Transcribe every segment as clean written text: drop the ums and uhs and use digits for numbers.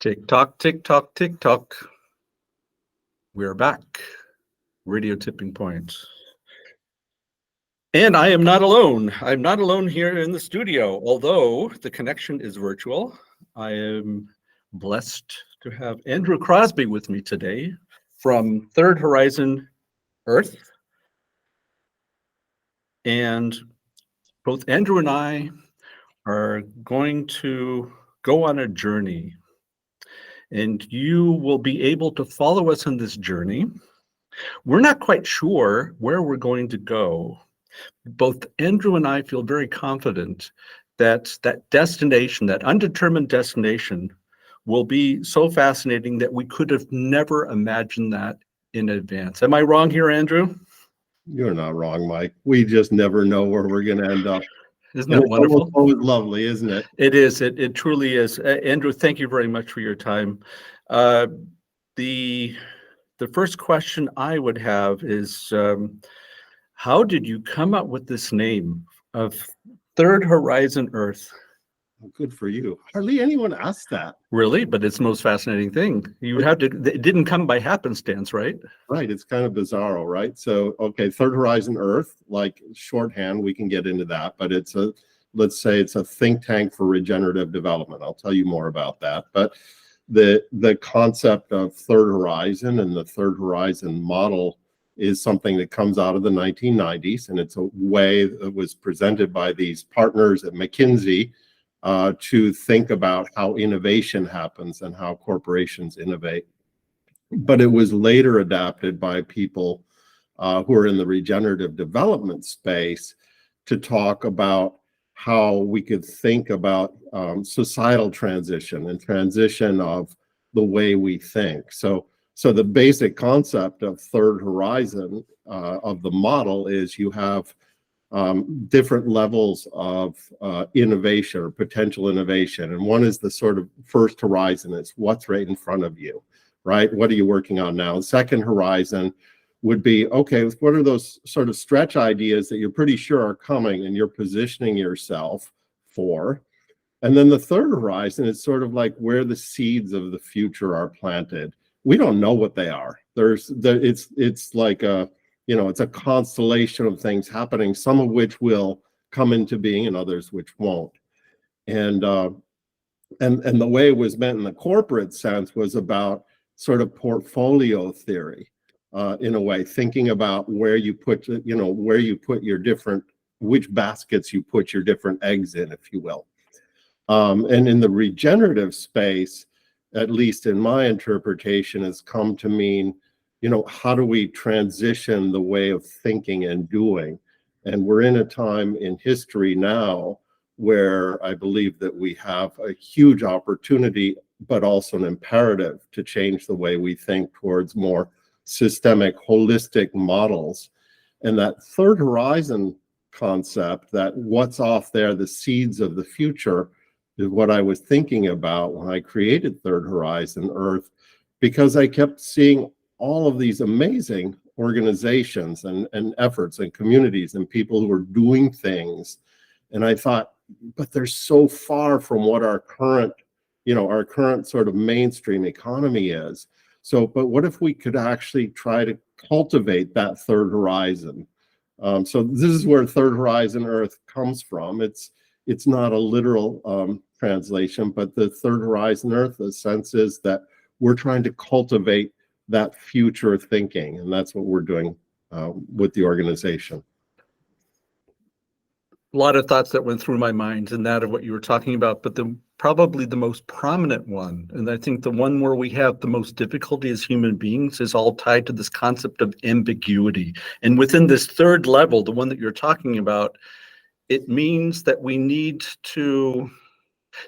Tick tock, tick tock, tick tock. We're back. Radio tipping point. And I am not alone. I'm not alone here in the studio, although the connection is virtual. I am blessed to have Andrew Crosby with me today from Third Horizon Earth. And both Andrew and I are going to go on a journey. And you will be able to follow us on this journey. We're not quite sure where we're going to go. Both Andrew and I feel very confident that that destination, that undetermined destination, will be so fascinating that we could have never imagined that in advance. Am I wrong here, Andrew? You're not wrong, Mike. We just never know where we're going to end up. Isn't that wonderful? It's always lovely, isn't it? It is. It truly is. Andrew, thank you very much for your time. The first question I would have is, how did you come up with this name of Third Horizon Earth? Good for you. Hardly anyone asks that. Really? But it's the most fascinating thing. You would have to, it didn't come by happenstance, right? Right. It's kind of bizarro, right? So, okay, Third Horizon Earth, like shorthand, we can get into that, but it's let's say it's a think tank for regenerative development. I'll tell you more about that. But the concept of Third Horizon and the Third Horizon model is something that comes out of the 1990s, and it's a way that was presented by these partners at McKinsey to think about how innovation happens and how corporations innovate. But it was later adapted by people who are in the regenerative development space to talk about how we could think about societal transition and transition of the way we think. So the basic concept of Third Horizon of the model is you have different levels of innovation or potential innovation. And one is the sort of first horizon. It's what's right in front of you, right? What are you working on now? The second horizon would be, okay, what are those sort of stretch ideas that you're pretty sure are coming and you're positioning yourself for? And then the third horizon is sort of like where the seeds of the future are planted. We don't know what they are. It's like a, it's a constellation of things happening, some of which will come into being and others which won't. And the way it was meant in the corporate sense was about sort of portfolio theory, in a way, thinking about where you put your different, which baskets you put your different eggs in, if you will. And in the regenerative space, at least in my interpretation, has come to mean, how do we transition the way of thinking and doing? And we're in a time in history now where I believe that we have a huge opportunity, but also an imperative to change the way we think towards more systemic, holistic models. And that third horizon concept, that what's off there, the seeds of the future, is what I was thinking about when I created Third Horizon Earth, because I kept seeing all of these amazing organizations and efforts and communities and people who are doing things. And I thought, but they're so far from what our current sort of mainstream economy is. So, but what if we could actually try to cultivate that third horizon? So this is where Third Horizon Earth comes from. It's not a literal translation, but the Third Horizon Earth, the sense is that we're trying to cultivate that future thinking, and that's what we're doing with the organization. A lot of thoughts that went through my mind and that of what you were talking about, but probably the most prominent one, and I think the one where we have the most difficulty as human beings, is all tied to this concept of ambiguity. And within this third level, the one that you're talking about, it means that we need to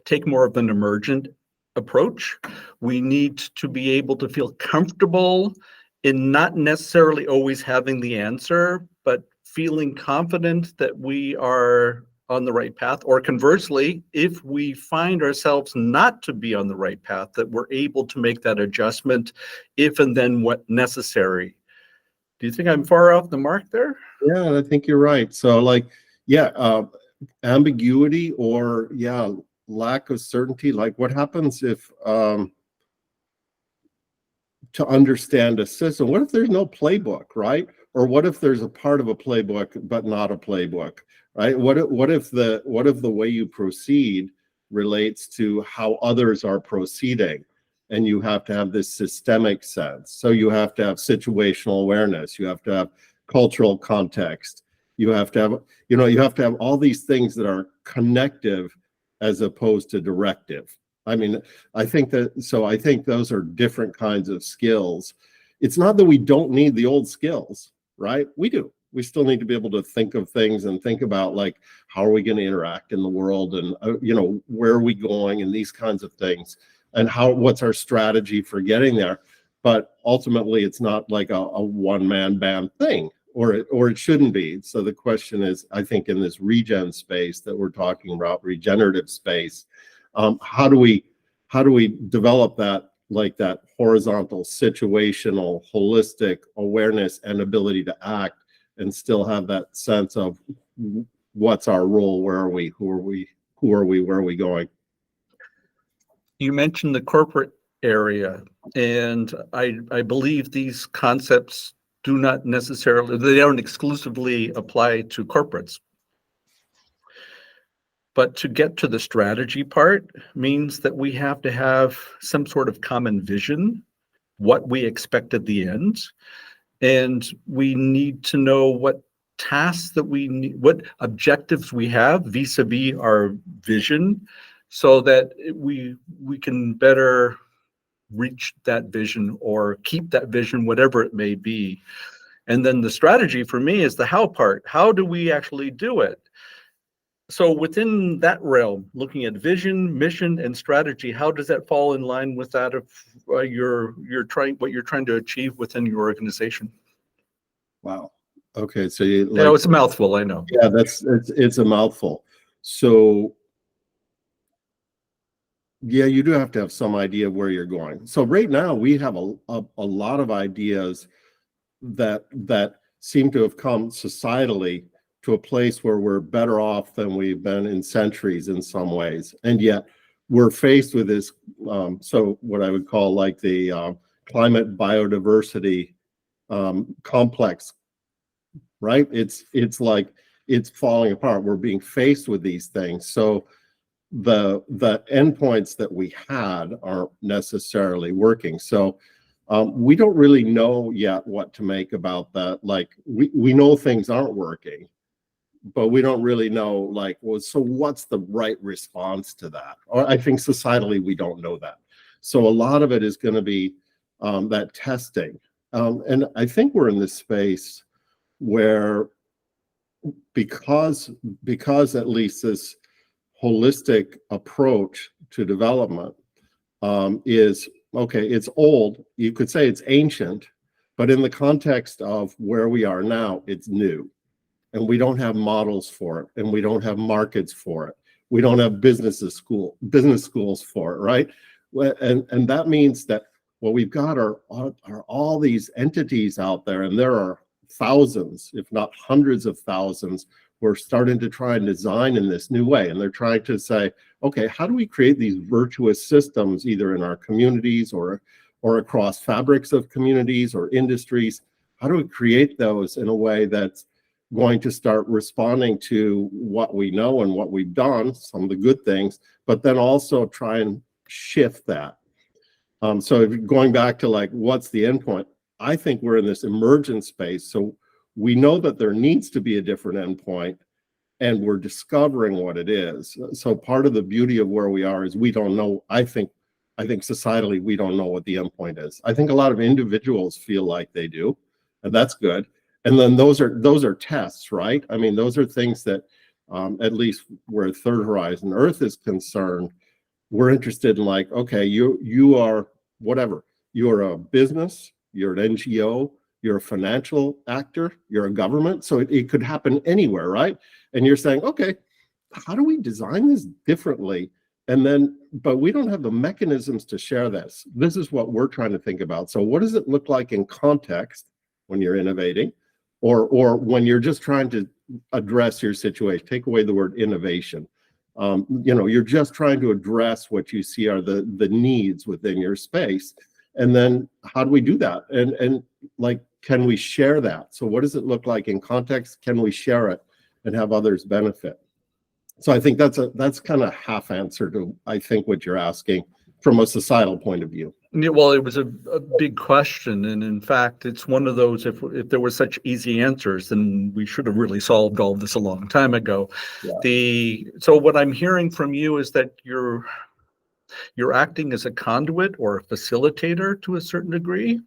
take more of an emergent approach. We need to be able to feel comfortable in not necessarily always having the answer, but feeling confident that we are on the right path. Or conversely, if we find ourselves not to be on the right path, that we're able to make that adjustment if and then what necessary. Do you think I'm far off the mark there? Yeah, I think you're right. So ambiguity or lack of certainty. Like what happens if to understand a system. What if there's no playbook, right? Or what if there's a part of a playbook but not a playbook, right? What if the way you proceed relates to how others are proceeding, and you have to have this systemic sense. So you have to have situational awareness, you have to have cultural context, you have to have, you have to have all these things that are connective as opposed to directive. I mean, I think those are different kinds of skills. It's not that we don't need the old skills, right? We do. We still need to be able to think of things and think about, like, how are we going to interact in the world, and where are we going, and these kinds of things, and what's our strategy for getting there. But ultimately, it's not like a one-man band thing, or it shouldn't be. So the question is, I think, in this regen space that we're talking about, regenerative space, how do we develop that, like, that horizontal, situational, holistic awareness and ability to act, and still have that sense of what's our role, where are we, who are we, where are we going? You mentioned the corporate area, and I believe these concepts do not necessarily, they don't exclusively apply to corporates. But to get to the strategy part means that we have to have some sort of common vision, what we expect at the end, and we need to know what tasks that we need, what objectives we have vis-a-vis our vision, so that we can better reach that vision or keep that vision, whatever it may be. And then the strategy for me is the how part. How do we actually do it? So within that realm, looking at vision, mission, and strategy, how does that fall in line with that of what you're trying to achieve within your organization? Wow. Okay, so it's a mouthful, I know. Yeah, it's a mouthful. So yeah, you do have to have some idea of where you're going. So right now we have a lot of ideas that seem to have come societally to a place where we're better off than we've been in centuries in some ways. And yet we're faced with this, so what I would call, like, the climate biodiversity complex, right? It's like it's falling apart. We're being faced with these things. So the endpoints that we had aren't necessarily working. So we don't really know yet what to make about that. Like, we know things aren't working, but we don't really know, like, well, so what's the right response to that? Or I think societally we don't know that. So a lot of it is going to be that testing. And I think we're in this space where, because at least this holistic approach to development is, okay, it's old, you could say it's ancient, but in the context of where we are now, it's new. And we don't have models for it, and we don't have markets for it. We don't have business schools for it, right? And that means that what we've got are all these entities out there, and there are thousands, if not hundreds of thousands, who are starting to try and design in this new way. And they're trying to say, okay, how do we create these virtuous systems, either in our communities or across fabrics of communities or industries? How do we create those in a way that's going to start responding to what we know and what we've done, some of the good things, but then also try and shift that? So going back to, like, what's the endpoint? I think we're in this emergent space. So we know that there needs to be a different endpoint, and we're discovering what it is. So part of the beauty of where we are is we don't know. I think societally we don't know what the endpoint is. I think a lot of individuals feel like they do, and that's good. And then those are tests, right? I mean, those are things that, at least where Third Horizon Earth is concerned, we're interested in, like, okay, you are whatever. You're a business, you're an NGO, you're a financial actor, you're a government. So it could happen anywhere, right? And you're saying, okay, how do we design this differently? And then, but we don't have the mechanisms to share this. This is what we're trying to think about. So what does it look like in context when you're innovating, or when you're just trying to address your situation? Take away the word innovation. You're just trying to address what you see are the needs within your space. And then how do we do that? And like, can we share that? So what does it look like in context? Can we share it and have others benefit? So I think that's kind of half answer to, I think, what you're asking from a societal point of view. Yeah, well, it was a big question, and in fact, it's one of those, if there were such easy answers, then we should have really solved all of this a long time ago. Yeah. So what I'm hearing from you is that you're acting as a conduit or a facilitator to a certain degree.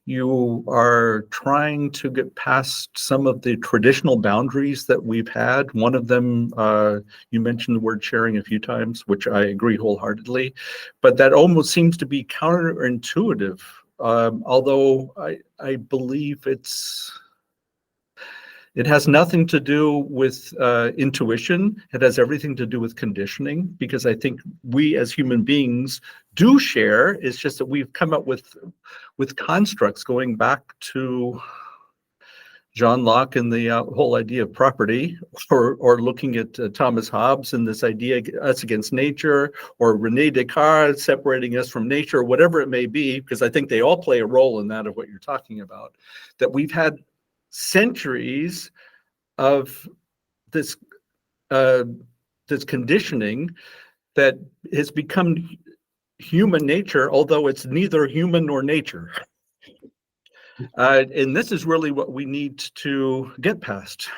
You are trying to get past some of the traditional boundaries that we've had. One of them, you mentioned the word sharing a few times, which I agree wholeheartedly, but that almost seems to be counterintuitive, although I believe it has nothing to do with intuition. It has everything to do with conditioning, because I think we as human beings do share. It's just that we've come up with constructs going back to John Locke and the whole idea of property, or looking at Thomas Hobbes and this idea, us against nature, or Rene Descartes separating us from nature, whatever it may be, because I think they all play a role in that of what you're talking about, that we've had centuries of this conditioning that has become human nature, although it's neither human nor nature. And this is really what we need to get past.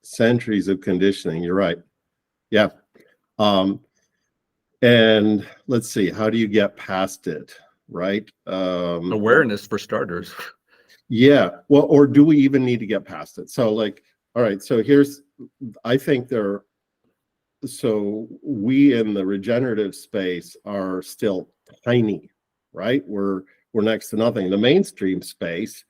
Centuries of conditioning, you're right. Yeah. And let's see, how do you get past it, right? Awareness, for starters. Yeah, well, or do we even need to get past it? So like, all right, so I think so we in the regenerative space are still tiny, right? We're next to nothing. The mainstream space,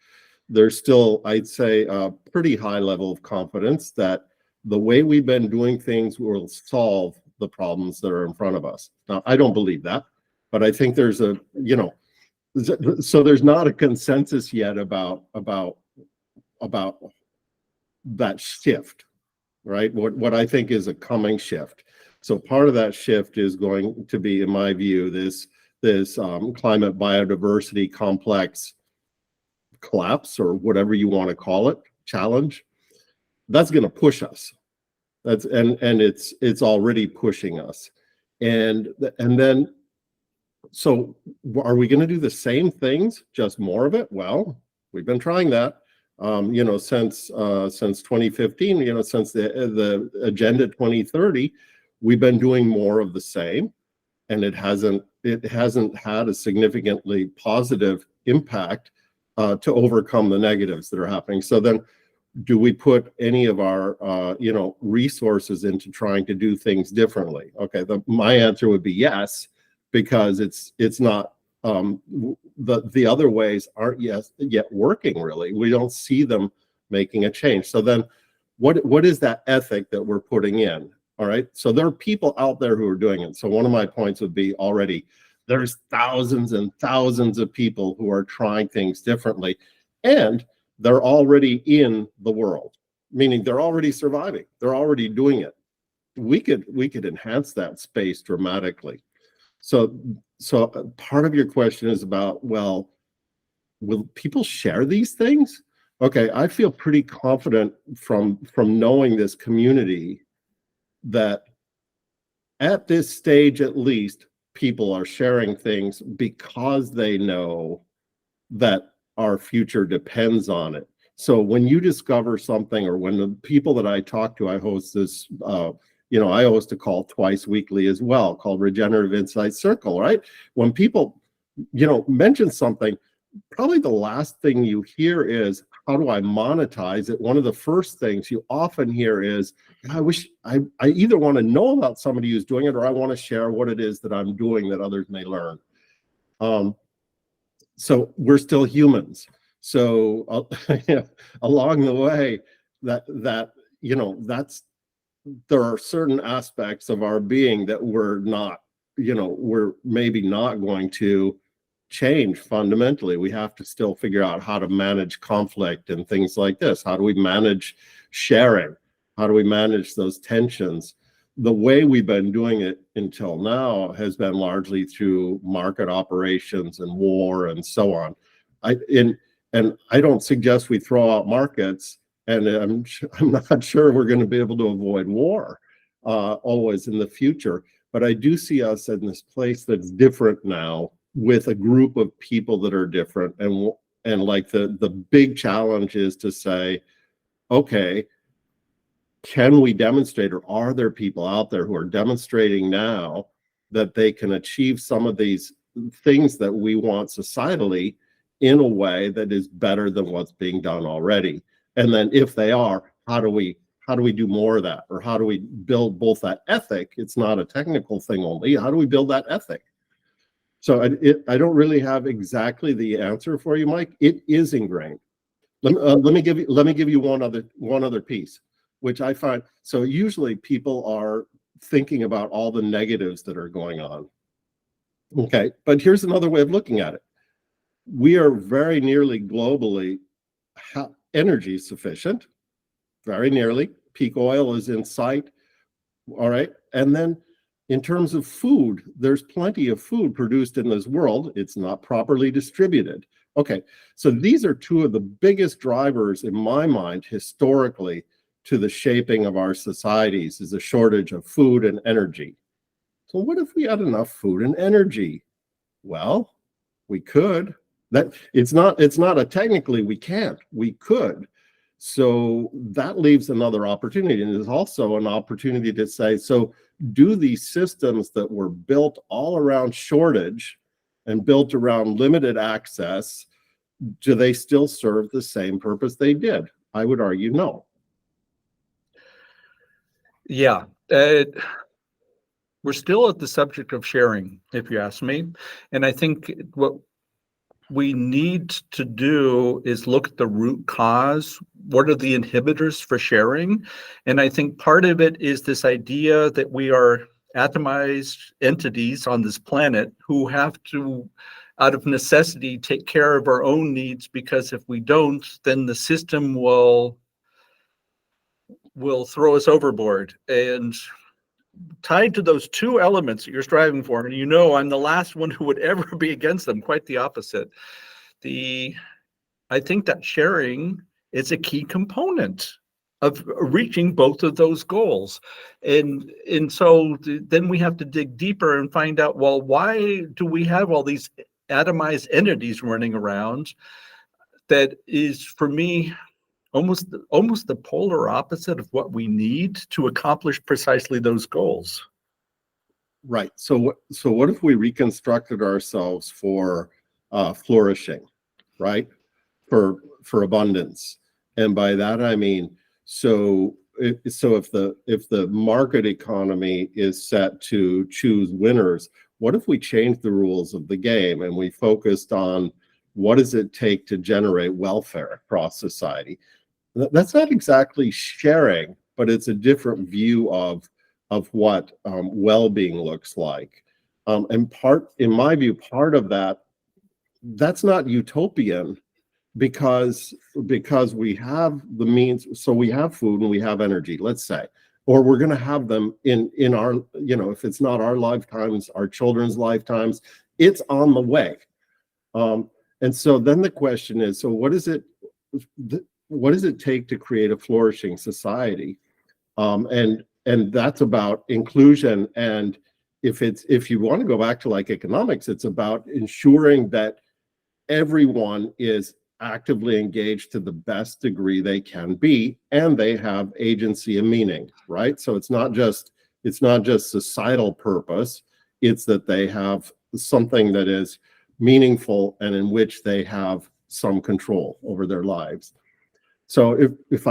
there's still, I'd say, a pretty high level of confidence that the way we've been doing things will solve the problems that are in front of us. Now, I don't believe that, but I think there's so there's not a consensus yet about that shift, right? What I think is a coming shift. So part of that shift is going to be, in my view, this climate biodiversity complex collapse, or whatever you want to call it, challenge. That's going to push us. And it's already pushing us. And then, so are we going to do the same things, just more of it? Well, we've been trying that, since 2015, since the Agenda 2030, we've been doing more of the same, and it hasn't had a significantly positive impact to overcome the negatives that are happening. So then, do we put any of our resources into trying to do things differently? Okay, my answer would be yes, because it's not, the other ways aren't yet working really. We don't see them making a change. So then what is that ethic that we're putting in? All right, so there are people out there who are doing it. So one of my points would be, already there's thousands and thousands of people who are trying things differently, and they're already in the world, meaning they're already surviving, they're already doing it. We could enhance that space dramatically. So part of your question is about, well, will people share these things? Okay, I feel pretty confident from knowing this community that at this stage, at least, people are sharing things because they know that our future depends on it. So when you discover something, or when the people that I talk to, I host this, I host a call twice weekly as well, called Regenerative Insight Circle, right? When people, mention something, probably the last thing you hear is, how do I monetize it? One of the first things you often hear is, I wish I either want to know about somebody who's doing it, or I want to share what it is that I'm doing that others may learn. So we're still humans. So along the way, there are certain aspects of our being that we're maybe not going to change fundamentally. We have to still figure out how to manage conflict and things like this. How do we manage sharing? How do we manage those tensions? the way we've been doing it until now has been largely through market operations and war and so on. And I don't suggest we throw out markets, and I'm not sure we're going to be able to avoid war always in the future. But I do see us in this place that's different now, with a group of people that are different, and like the big challenge is to say, okay, can we demonstrate, or are there people out there who are demonstrating now that they can achieve some of these things that we want societally in a way that is better than what's being done already? And then if they are, how do we do more of that? Or how do we build both that ethic? It's not a technical thing only. How do we build that ethic? So I don't really have exactly the answer for you, Mike. It is ingrained. Let me give you one other piece, which I find. So usually people are thinking about all the negatives that are going on. Okay, but here's another way of looking at it. We are very nearly globally energy sufficient, very nearly. Peak oil is in sight. All right, and then in terms of food, there's plenty of food produced in this world. It's not properly distributed. Okay, so these are two of the biggest drivers in my mind historically to the shaping of our societies, is a shortage of food and energy. So what if we had enough food and energy? Well, we could. That it's not a technically we can't. We could. So that leaves another opportunity, and there's also an opportunity to say, so do these systems that were built all around shortage and built around limited access, do they still serve the same purpose they did? I would argue no. Yeah. We're still at the subject of sharing, if you ask me. And I think what we need to do is look at the root cause. What are the inhibitors for sharing? And I think part of it is this idea that we are atomized entities on this planet who have to, out of necessity, take care of our own needs, because if we don't, then the system will throw us overboard. And tied to those two elements that you're striving for, and you know I'm the last one who would ever be against them, quite the opposite. I think that sharing is a key component of reaching both of those goals. And so then we have to dig deeper and find out, well, why do we have all these atomized entities running around? That is, for me, almost the polar opposite of what we need to accomplish precisely those goals. Right. So what if we reconstructed ourselves for flourishing, right? For abundance, and by that I mean, so if the market economy is set to choose winners, what if we change the rules of the game and we focused on what does it take to generate welfare across society? That's not exactly sharing, but it's a different view of what well-being looks like. And in my view, part of that's not utopian, because we have the means. So we have food and we have energy, let's say, or we're going to have them in our, if it's not our lifetimes, our children's lifetimes, it's on the way. And so then the question is, so what does it take to create a flourishing society? And that's about inclusion. And if you want to go back to like economics, it's about ensuring that everyone is actively engaged to the best degree they can be, and they have agency and meaning, right? So it's not just societal purpose, it's that they have something that is meaningful and in which they have some control over their lives. So if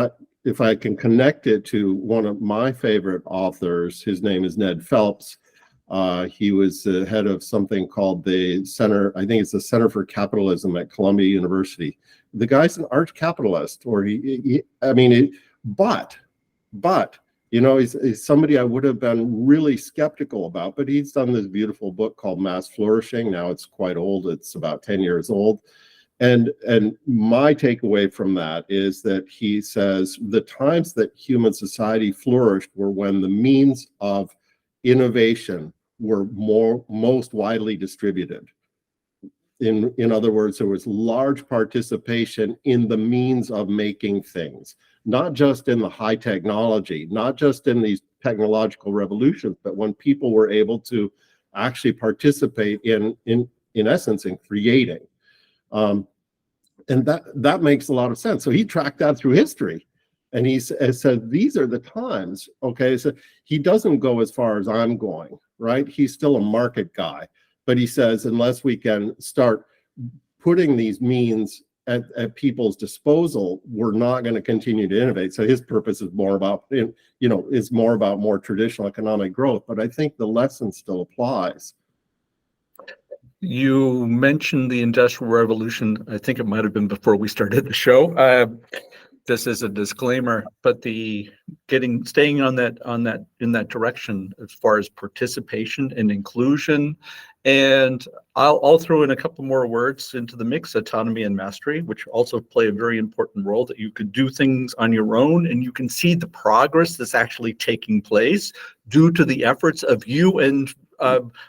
I can connect it to one of my favorite authors, his name is Ned Phelps. He was the head of something called the Center, I think it's the Center for Capitalism at Columbia University. The guy's an arch capitalist, but he's somebody I would have been really skeptical about, but he's done this beautiful book called Mass Flourishing. Now it's quite old. It's about 10 years old. And my takeaway from that is that he says the times that human society flourished were when the means of innovation were most widely distributed. In other words, there was large participation in the means of making things, not just in the high technology, not just in these technological revolutions, but when people were able to actually participate in essence, in creating. And that makes a lot of sense. So he tracked that through history, and he said these are the times. Okay, so he doesn't go as far as I'm going, right? He's still a market guy, but he says unless we can start putting these means at people's disposal, we're not going to continue to innovate. So his purpose is more about, is more about more traditional economic growth. But I think the lesson still applies. You mentioned the Industrial Revolution. I think it might have been before we started the show. This is a disclaimer, but staying in that direction as far as participation and inclusion, and I'll throw in a couple more words into the mix: autonomy and mastery, which also play a very important role. That you could do things on your own, and you can see the progress that's actually taking place due to the efforts of you and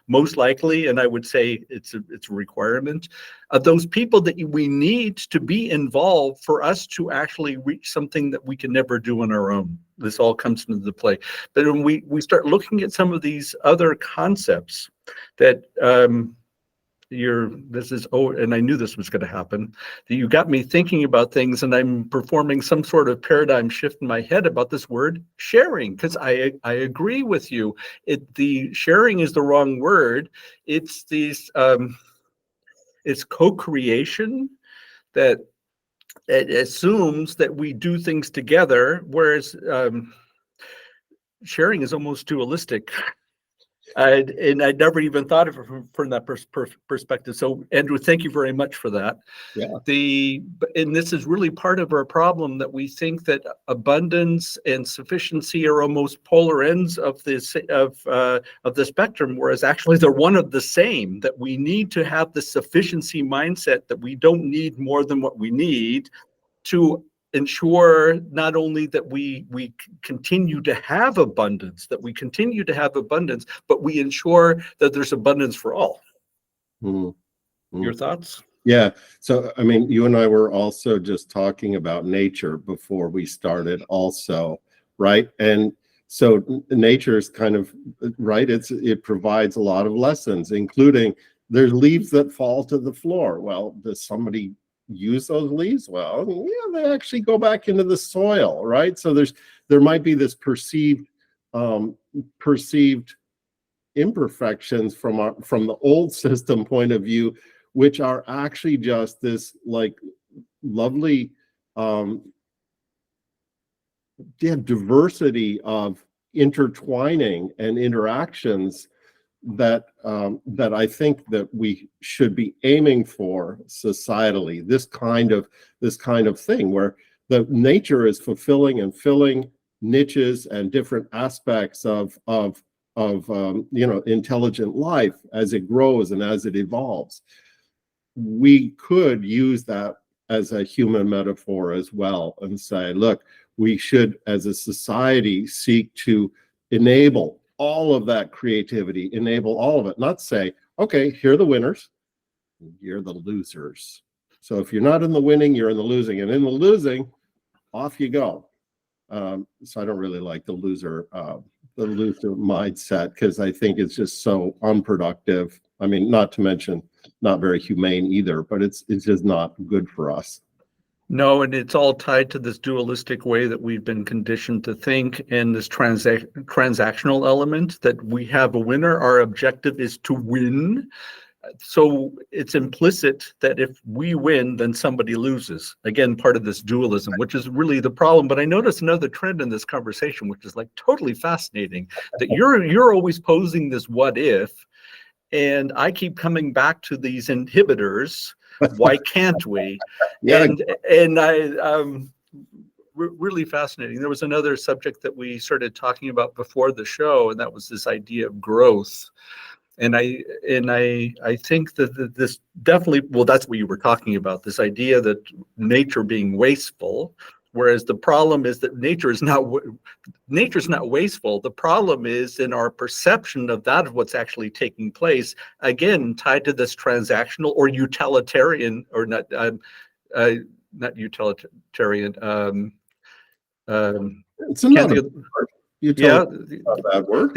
most likely, and I would say it's a requirement of those people that we need to be involved for us to actually reach something that we can never do on our own. This all comes into the play. But when we start looking at some of these other concepts that and I knew this was going to happen, that you got me thinking about things, and I'm performing some sort of paradigm shift in my head about this word sharing, because I agree with you. The sharing is the wrong word. It's these it's co-creation that it assumes that we do things together, whereas sharing is almost dualistic. And I never even thought of it from that perspective. So, Andrew, thank you very much for that. Yeah. And this is really part of our problem, that we think that abundance and sufficiency are almost polar ends of the spectrum, whereas actually they're one of the same. That we need to have the sufficiency mindset, that we don't need more than what we need to ensure not only that we continue to have abundance, but we ensure that there's abundance for all. Mm-hmm. Your thoughts? Yeah. So, I mean, you and I were also just talking about nature before we started also, right? And so nature is kind of, right, it provides a lot of lessons, including there's leaves that fall to the floor. Well, does somebody use those leaves? Well, yeah, they actually go back into the soil, right? So there might be this perceived imperfections from the old system point of view, which are actually just this like lovely diversity of intertwining and interactions that I think that we should be aiming for societally. This kind of thing where the nature is fulfilling and filling niches and different aspects of intelligent life as it grows and as it evolves. We could use that as a human metaphor as well and say, look, we should, as a society, seek to enable all of that creativity, enable all of it, not say, okay, here are the winners, you're the losers. So if you're not in the winning, you're in the losing, and in the losing, off you go. So I don't really like the loser mindset, because I think it's just so unproductive. I mean, not to mention not very humane either, but it's just not good for us. No, and it's all tied to this dualistic way that we've been conditioned to think, and this transactional element that we have a winner. Our objective is to win. So it's implicit that if we win, then somebody loses. Again, part of this dualism, which is really the problem. But I noticed another trend in this conversation, which is like totally fascinating, that you're always posing this what if, and I keep coming back to these inhibitors. Why can't we? Yeah. And I really fascinating. There was another subject that we started talking about before the show, and that was this idea of growth. I think that this definitely, well, that's what you were talking about, this idea that nature being wasteful, whereas the problem is that nature's not wasteful. The problem is in our perception of that, of what's actually taking place, again, tied to this transactional or utilitarian, or not utilitarian. It's not Can't a think of, yeah, not a bad word.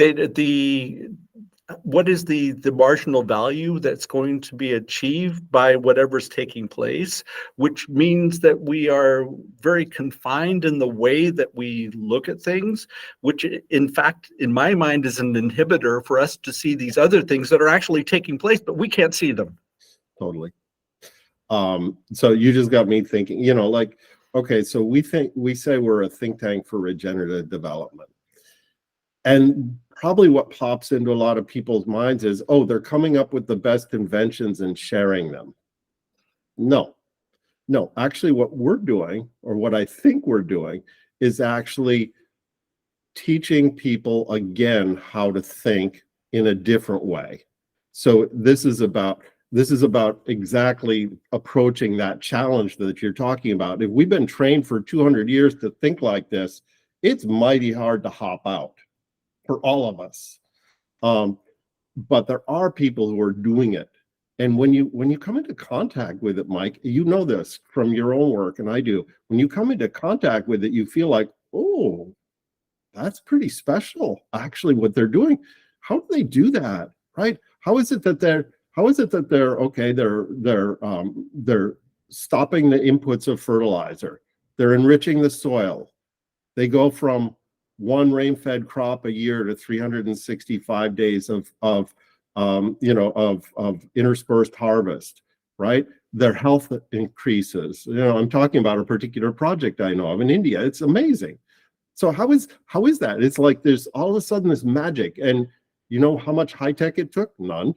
what is the marginal value that's going to be achieved by whatever's taking place, which means that we are very confined in the way that we look at things, which in fact, in my mind, is an inhibitor for us to see these other things that are actually taking place, but we can't see them. Totally. So you just got me thinking, you know, like, okay, so we say we're a think tank for regenerative development. And probably what pops into a lot of people's minds is, oh, they're coming up with the best inventions and sharing them. No, actually what we're doing, or what I think we're doing, is actually teaching people again how to think in a different way. So this is about exactly approaching that challenge that you're talking about. If we've been trained for 200 years to think like this, it's mighty hard to hop out for all of us. But there are people who are doing it. And when you come into contact with it, Mike, you know this from your own work, and I do. When you come into contact with it, you feel like, oh, that's pretty special, actually, what they're doing. How do they do that, right? How is it that they're okay, they're stopping the inputs of fertilizer, they're enriching the soil, they go from one rain-fed crop a year to 365 days of interspersed harvest, right? Their health increases. You know, I'm talking about a particular project I know of in India. It's amazing. So how is that? It's like there's all of a sudden this magic, and you know how much high tech it took? None.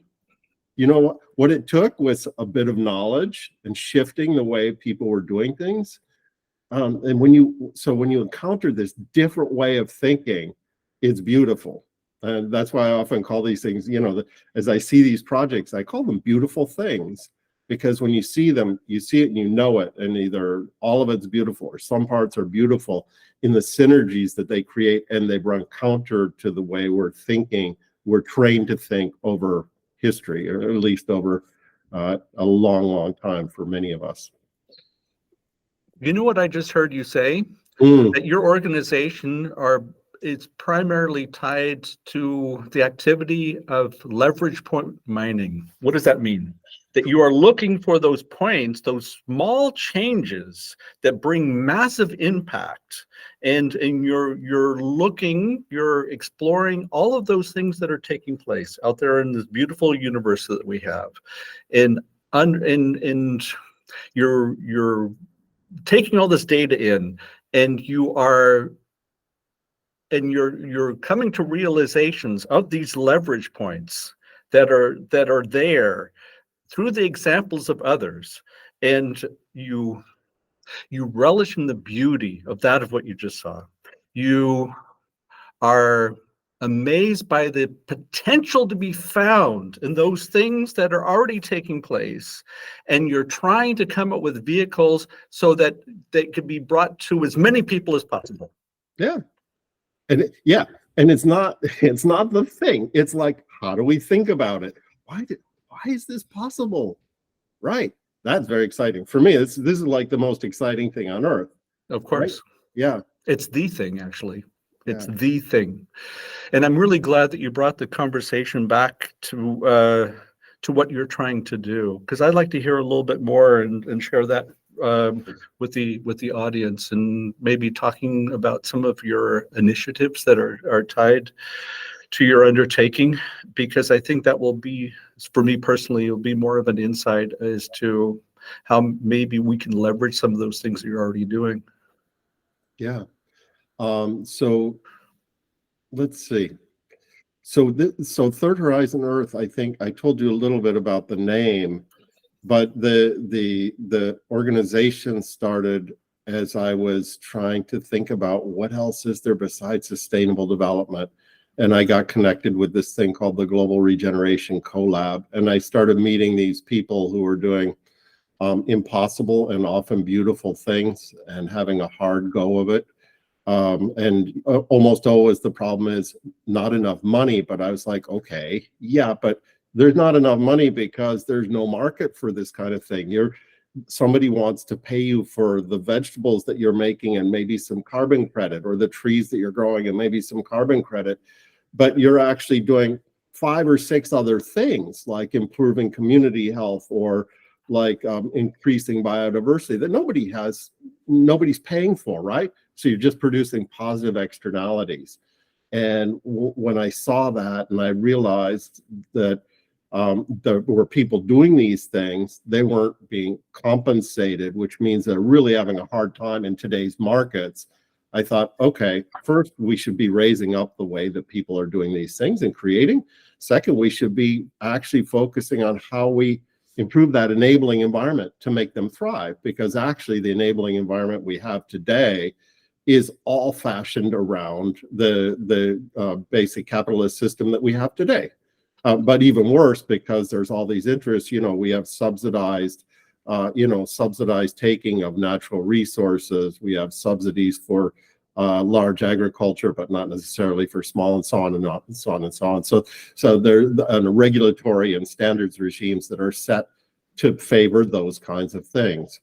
You know what it took was a bit of knowledge and shifting the way people were doing things. And when you encounter this different way of thinking, it's beautiful. And that's why I often call these things, you know, as I see these projects, I call them beautiful things, because when you see them, you see it and you know it, and either all of it's beautiful or some parts are beautiful in the synergies that they create, and they run counter to the way we're thinking, we're trained to think over history, or at least over a long time for many of us. You know what I just heard you say? That your organization is primarily tied to the activity of leverage point mining. What does that mean? That you are looking for those points, those small changes that bring massive impact, and you're exploring all of those things that are taking place out there in this beautiful universe that we have, and you're taking all this data in, and you're coming to realizations of these leverage points that are there through the examples of others, and you relish in the beauty of that, of what you just saw. You are amazed by the potential to be found in those things that are already taking place, and you're trying to come up with vehicles so that they could be brought to as many people as possible. Yeah. And it's not the thing. It's like, how do we think about it? Why is this possible? Right. That's very exciting. For me, this is like the most exciting thing on earth. Of course. Right? Yeah. It's the thing, actually. It's Yeah. the thing. And I'm really glad that you brought the conversation back to what you're trying to do, because I'd like to hear a little bit more and share that with the audience, and maybe talking about some of your initiatives that are tied to your undertaking, because I think that will be, for me personally, it'll be more of an insight as to how maybe we can leverage some of those things that you're already doing. Yeah. So let's see. So Third Horizon Earth, I think I told you a little bit about the name, but the organization started as I was trying to think about what else is there besides sustainable development. and I got connected with this thing called the Global Regeneration Collab, and I started meeting these people who were doing impossible and often beautiful things and having a hard go of it. And almost always the problem is not enough money. But I was like, okay, yeah, but there's not enough money because there's no market for this kind of thing. Somebody wants to pay you for the vegetables that you're making and maybe some carbon credit, or the trees that you're growing and maybe some carbon credit, but you're actually doing 5 or 6 other things like improving community health, or like increasing biodiversity that nobody's paying for, right? So you're just producing positive externalities. And when I saw that, and I realized that there were people doing these things, they weren't being compensated, which means they're really having a hard time in today's markets. I thought, okay, first, we should be raising up the way that people are doing these things and creating. Second, we should be actually focusing on how we improve that enabling environment to make them thrive, because actually the enabling environment we have today is all fashioned around the basic capitalist system that we have today. But even worse, because there's all these interests, we have subsidized taking of natural resources. We have subsidies for large agriculture, but not necessarily for small, and so on and so on and so on. So there are regulatory and standards regimes that are set to favor those kinds of things.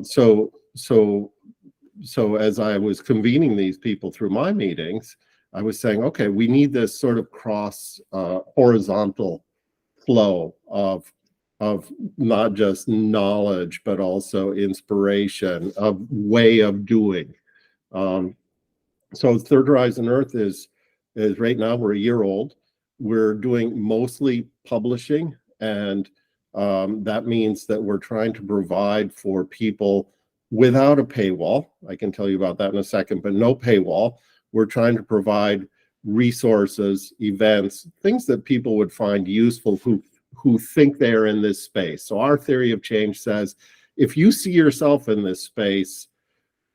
So as I was convening these people through my meetings, I was saying, okay, we need this sort of cross horizontal flow of not just knowledge, but also inspiration, of way of doing. So Third Horizon Earth is right now, we're a year old. We're doing mostly publishing, and that means that we're trying to provide for people without a paywall. I can tell you about that in a second, but no paywall. We're trying to provide resources, events, things that people would find useful who think they're in this space. So our theory of change says, if you see yourself in this space,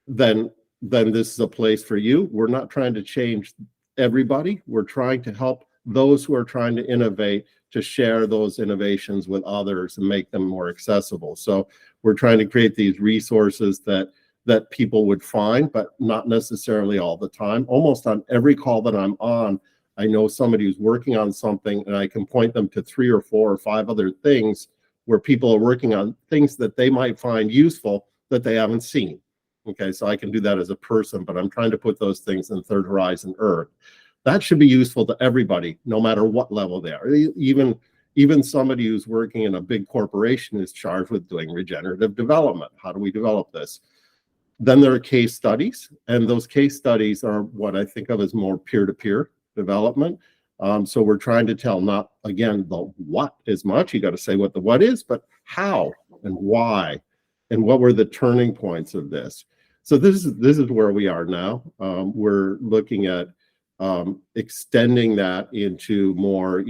then this is a place for you. We're not trying to change everybody. We're trying to help those who are trying to innovate to share those innovations with others and make them more accessible. So we're trying to create these resources that people would find, but not necessarily all the time. Almost on every call that I'm on, I know somebody who's working on something, and I can point them to 3 or 4 or 5 other things where people are working on things that they might find useful that they haven't seen. Okay, so I can do that as a person, but I'm trying to put those things in Third Horizon Earth. That should be useful to everybody, no matter what level they are. Even somebody who's working in a big corporation is charged with doing regenerative development. How do we develop this? Then there are case studies, and those case studies are what I think of as more peer-to-peer development. So we're trying to tell not, again, the what as much. You got to say what the what is, but how and why, and what were the turning points of this. So this is where we are now. We're looking at extending that into more,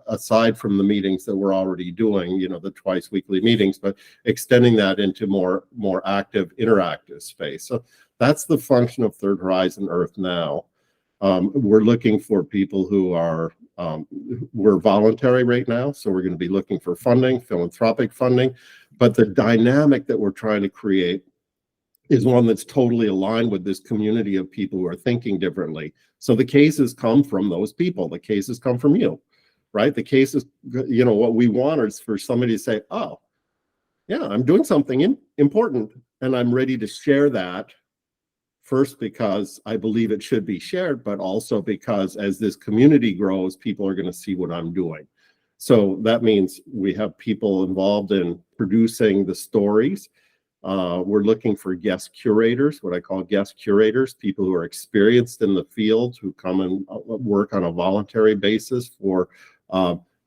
aside from the meetings that we're already doing, the twice weekly meetings, but extending that into more active, interactive space. So that's the function of Third Horizon Earth now. We're looking for people who are, we're voluntary right now, so we're going to be looking for funding, philanthropic funding, but the dynamic that we're trying to create is one that's totally aligned with this community of people who are thinking differently. So the cases come from those people. The cases come from you, right? The cases, what we want is for somebody to say, oh, yeah, I'm doing something important, and I'm ready to share that. First, because I believe it should be shared, but also because as this community grows, people are going to see what I'm doing. So that means we have people involved in producing the stories. We're looking for guest curators, what I call guest curators, people who are experienced in the field, who come and work on a voluntary basis for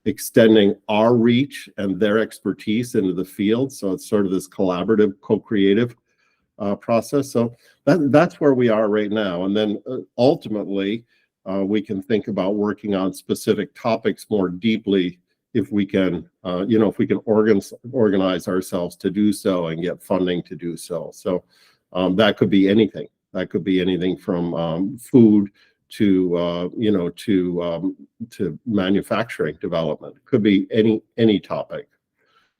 extending our reach and their expertise into the field. So it's sort of this collaborative, co-creative process. So that's where we are right now. And then ultimately, we can think about working on specific topics more deeply if we can, organize ourselves to do so and get funding to do so. So that could be anything. That could be anything from food to manufacturing development. It could be any topic.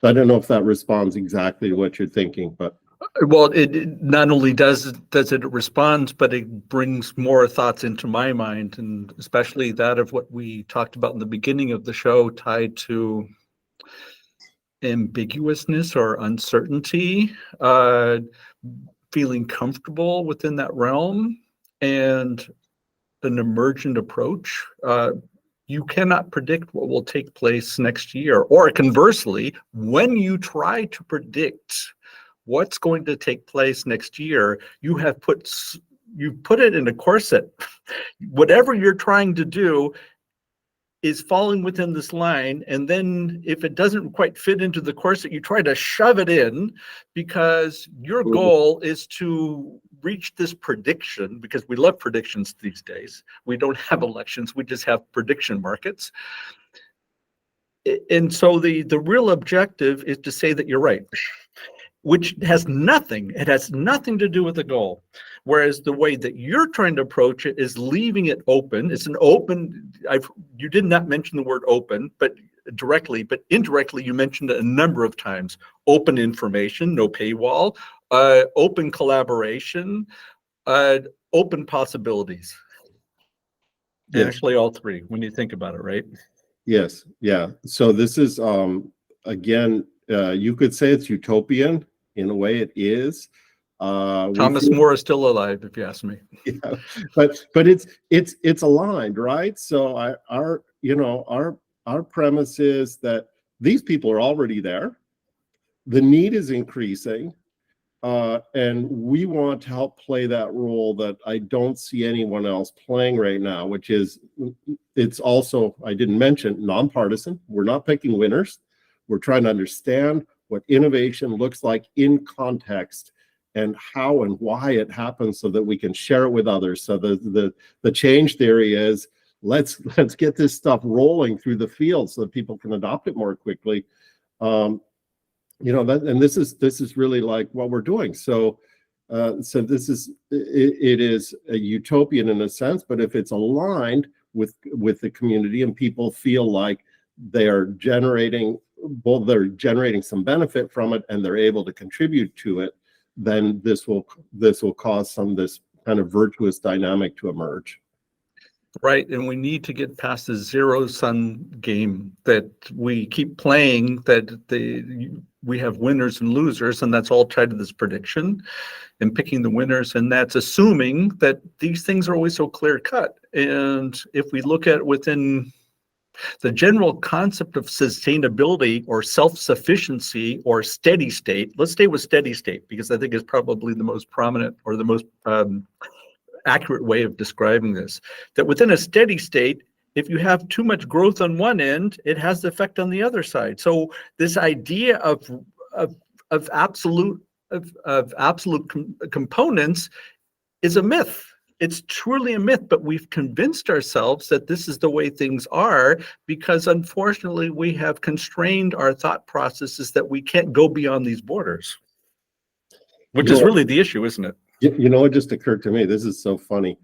I don't know if that responds exactly to what you're thinking, but well, it not only does it respond, but it brings more thoughts into my mind, and especially that of what we talked about in the beginning of the show, tied to ambiguousness or uncertainty, feeling comfortable within that realm, and an emergent approach. You cannot predict what will take place next year, or conversely, when you try to predict what's going to take place next year, you put it in a corset. Whatever you're trying to do is falling within this line, and then if it doesn't quite fit into the corset, you try to shove it in, because your goal is to reach this prediction, because we love predictions these days. We don't have elections, we just have prediction markets. And so the real objective is to say that you're right, which has nothing to do with the goal. Whereas the way that you're trying to approach it is leaving it open. It's an open, you did not mention the word open, but directly, but indirectly you mentioned it a number of times. Open information, no paywall, open collaboration, open possibilities. Yes. Actually, all three, when you think about it, right? Yes, yeah. So this is, again, you could say it's utopian. In a way, it is. Thomas More is still alive, if you ask me. Yeah, but it's aligned, right? So our premise is that these people are already there. The need is increasing, and we want to help play that role that I don't see anyone else playing right now, which is, it's also, I didn't mention, nonpartisan. We're not picking winners. We're trying to understand what innovation looks like in context and how and why it happens, so that we can share it with others. So the change theory is, let's get this stuff rolling through the field so that people can adopt it more quickly. And this is really like what we're doing. So this is, it is a utopian in a sense, but if it's aligned with the community and people feel like they're generating some benefit from it and they're able to contribute to it, then this will cause this kind of virtuous dynamic to emerge. Right, and we need to get past the zero-sum game that we keep playing, that we have winners and losers, and that's all tied to this prediction and picking the winners, and that's assuming that these things are always so clear-cut. And if we look at within the general concept of sustainability or self-sufficiency or steady state, let's stay with steady state, because I think it's probably the most prominent or the most accurate way of describing this, that within a steady state, if you have too much growth on one end, it has the effect on the other side. So this idea of absolute components is a myth. It's truly a myth, but we've convinced ourselves that this is the way things are, because unfortunately we have constrained our thought processes that we can't go beyond these borders, which is really the issue, isn't it? You know, it just occurred to me, this is so funny,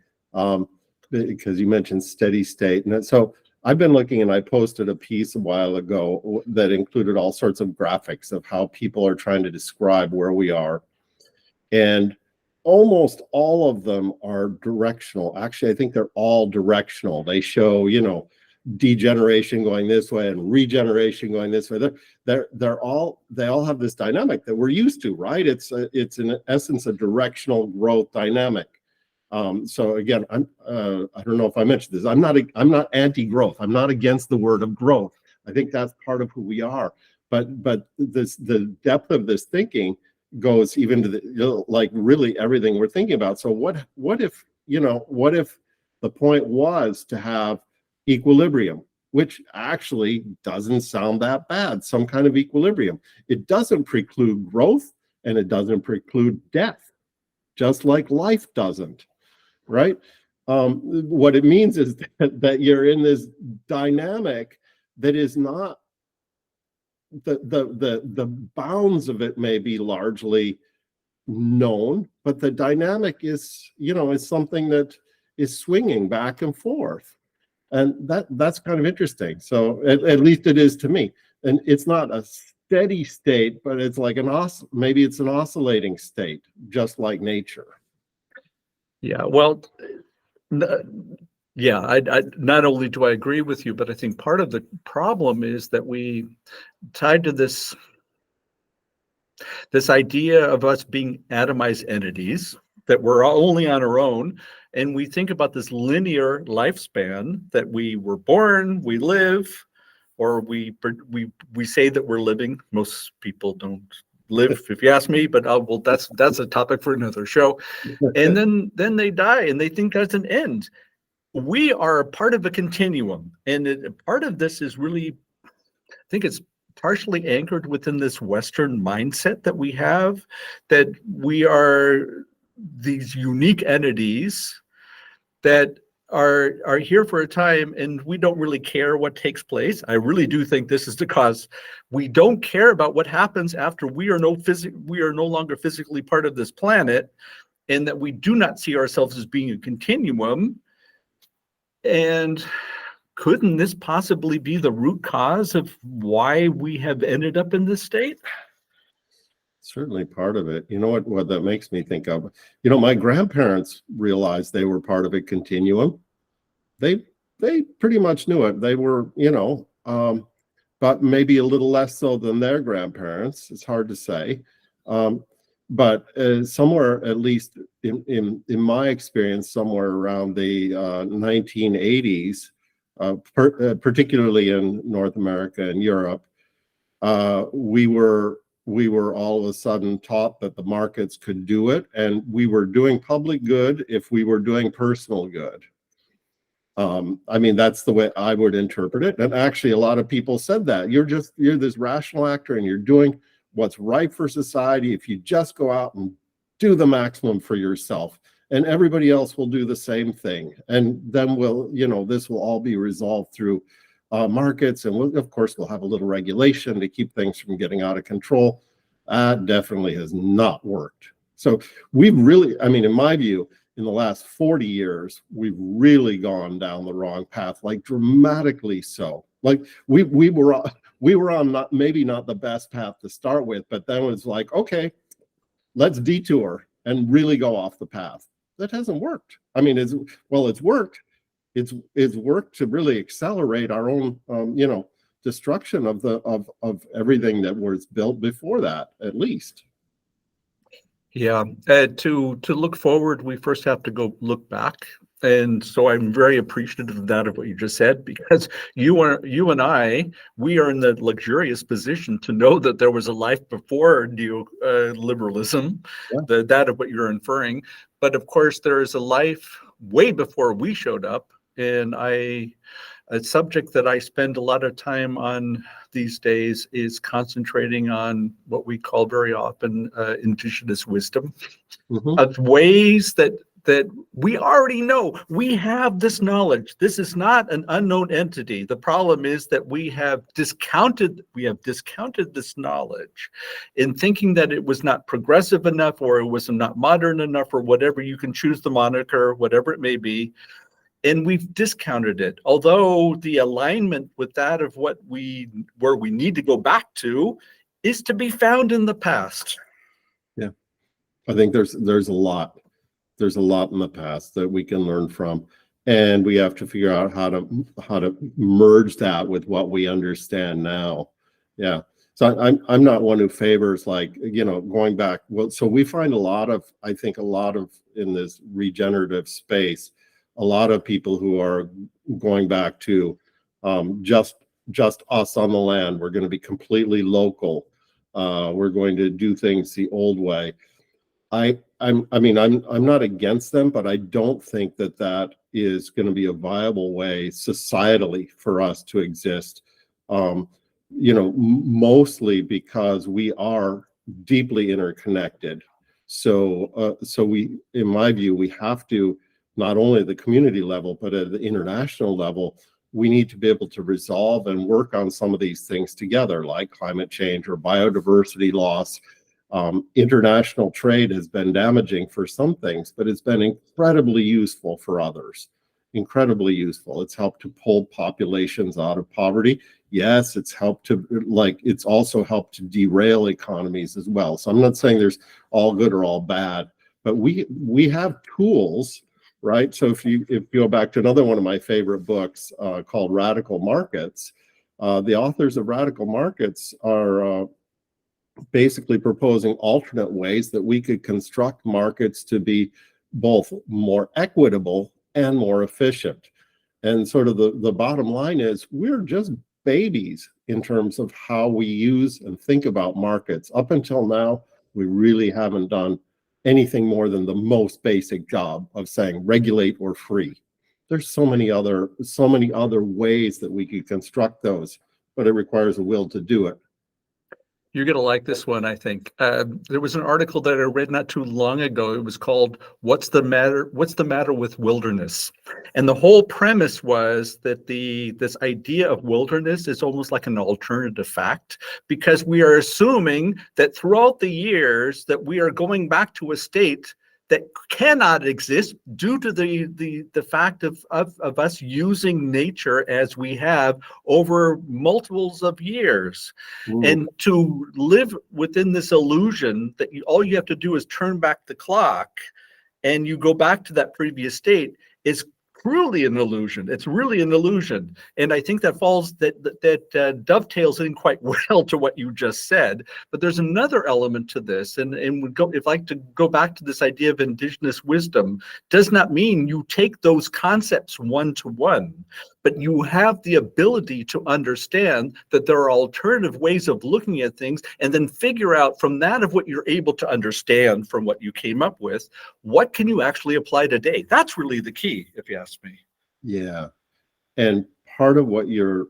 because you mentioned steady state. And so I've been looking, and I posted a piece a while ago that included all sorts of graphics of how people are trying to describe where we are. And almost all of them are directional. Actually, I think they're all directional. They show, degeneration going this way and regeneration going this way. They all have this dynamic that we're used to, right? It's in essence a directional growth dynamic. So again, I don't know if I mentioned this. I'm not anti-growth. I'm not against the word of growth. I think that's part of who we are. But the depth of this thinking goes even to like really everything we're thinking about. So what if the point was to have equilibrium, which actually doesn't sound that bad, some kind of equilibrium. It doesn't preclude growth, and it doesn't preclude death, just like life doesn't, right? What it means is that you're in this dynamic that is not, the bounds of it may be largely known, but the dynamic is, is something that is swinging back and forth. And that's kind of interesting. So at least it is to me. And it's not a steady state, but it's like maybe it's an oscillating state, just like nature. Yeah, well, yeah, I not only do I agree with you, but I think part of the problem is that we tied to this idea of us being atomized entities, that we're only on our own, and we think about this linear lifespan, that we were born, we live, or we say that we're living. Most people don't live, if you ask me, but well, that's a topic for another show. And then they die, and they think that's an end. We are a part of a continuum, and part of this is really, I think it's partially anchored within this Western mindset that we have, that we are these unique entities that are here for a time, and we don't really care what takes place. I really do think this is because we don't care about what happens after we are no longer physically part of this planet, and that we do not see ourselves as being a continuum. And couldn't this possibly be the root cause of why we have ended up in this state? Certainly part of it. You know what that makes me think of? You know, my grandparents realized they were part of a continuum. They pretty much knew it. They were, but maybe a little less so than their grandparents. It's hard to say. But somewhere, at least in my experience, somewhere around the 1980s, particularly in North America and Europe, we were all of a sudden taught that the markets could do it, and we were doing public good if we were doing personal good. I mean, that's the way I would interpret it. And actually, a lot of people said that you're this rational actor, and you're doing what's right for society if you just go out and do the maximum for yourself, and everybody else will do the same thing. And then this will all be resolved through markets, and of course we'll have a little regulation to keep things from getting out of control. That definitely has not worked. So we've really, I mean, in my view, in the last 40 years, we've really gone down the wrong path, like dramatically so. Like we were on maybe not the best path to start with, but then it was like, okay, let's detour and really go off the path. That hasn't worked. I mean, it's worked. It's worked to really accelerate our own, destruction of everything that was built before that, at least. Yeah, to look forward, we first have to go look back. And so I'm very appreciative of that, of what you just said, because you and I, we are in the luxurious position to know that there was a life before neoliberalism, that of what you're inferring. But of course, there is a life way before we showed up. And a subject that I spend a lot of time on these days is concentrating on what we call very often Indigenous Wisdom, of ways that we already know. We have this knowledge. This is not an unknown entity. The problem is that we have discounted this knowledge in thinking that it was not progressive enough, or it was not modern enough, or whatever. You can choose the moniker, whatever it may be. And we've discounted it, although the alignment with that of where we need to go back to is to be found in the past. Yeah, I think there's a lot in the past that we can learn from, and we have to figure out how to merge that with what we understand now. Yeah, so I'm not one who favors going back. Well, so we find I think a lot of in this regenerative space, a lot of people who are going back to just us on the land. We're going to be completely local. We're going to do things the old way. I'm not against them, but I don't think that is going to be a viable way societally for us to exist. Mostly because we are deeply interconnected. So we, in my view, we have to, not only at the community level, but at the international level, we need to be able to resolve and work on some of these things together, like climate change or biodiversity loss. International trade has been damaging for some things, but it's been incredibly useful for others. Incredibly useful. It's helped to pull populations out of poverty. Yes, it's also helped to derail economies as well. So I'm not saying there's all good or all bad, but we have tools, right? So if you go back to another one of my favorite books called Radical Markets, the authors of Radical Markets are basically proposing alternate ways that we could construct markets to be both more equitable and more efficient. And sort of the bottom line is we're just babies in terms of how we use and think about markets. Up until now, we really haven't done anything more than the most basic job of saying regulate or free. There's so many other ways that we could construct those, but it requires a will to do it. You're going to like this one, I think. There was an article that I read not too long ago. It was called, What's the Matter with Wilderness? And the whole premise was that this idea of wilderness is almost like an alternative fact, because we are assuming that throughout the years that we are going back to a state that cannot exist due to the fact of us using nature as we have over multiples of years. Ooh. And to live within this illusion that all you have to do is turn back the clock and you go back to that previous state is truly an illusion. It's really an illusion. And I think that dovetails in quite well to what you just said. But there's another element to this, and if I like to go back to this idea of indigenous wisdom, does not mean you take those concepts one to one, but you have the ability to understand that there are alternative ways of looking at things, and then figure out from that of what you're able to understand from what you came up with, what can you actually apply today? That's really the key, if you ask me. Yeah. And part of what you're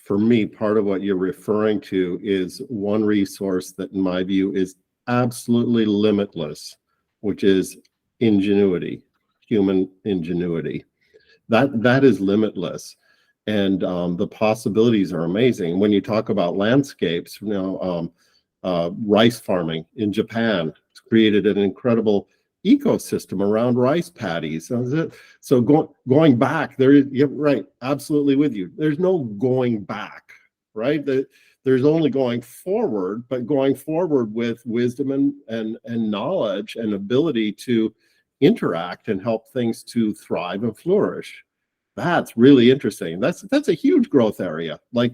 referring to is one resource that, in my view, is absolutely limitless, which is ingenuity, human ingenuity. That is limitless, and the possibilities are amazing. When you talk about landscapes, rice farming in Japan created an incredible ecosystem around rice paddies. So going back there, you're right, absolutely with you. There's no going back, right? There's only going forward, but going forward with wisdom and knowledge and ability to interact and help things to thrive and flourish. That's really interesting. That's a huge growth area. Like,